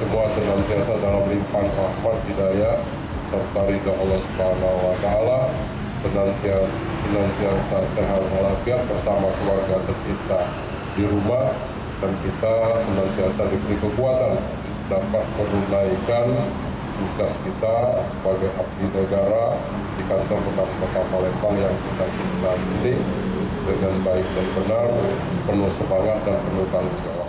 semua senantiasa dalam limpahan rahmat hidayah serta ridha Allah Subhanahu wa Ta'ala, senantiasa sehat walafiat bersama keluarga tercinta di rumah, dan kita senantiasa diberi kekuatan dapat menunaikan tugas kita sebagai abdi negara di kantor Kota Palembang yang kita cintai ini dengan baik dan benar, penuh semangat dan penuh tanggung jawab.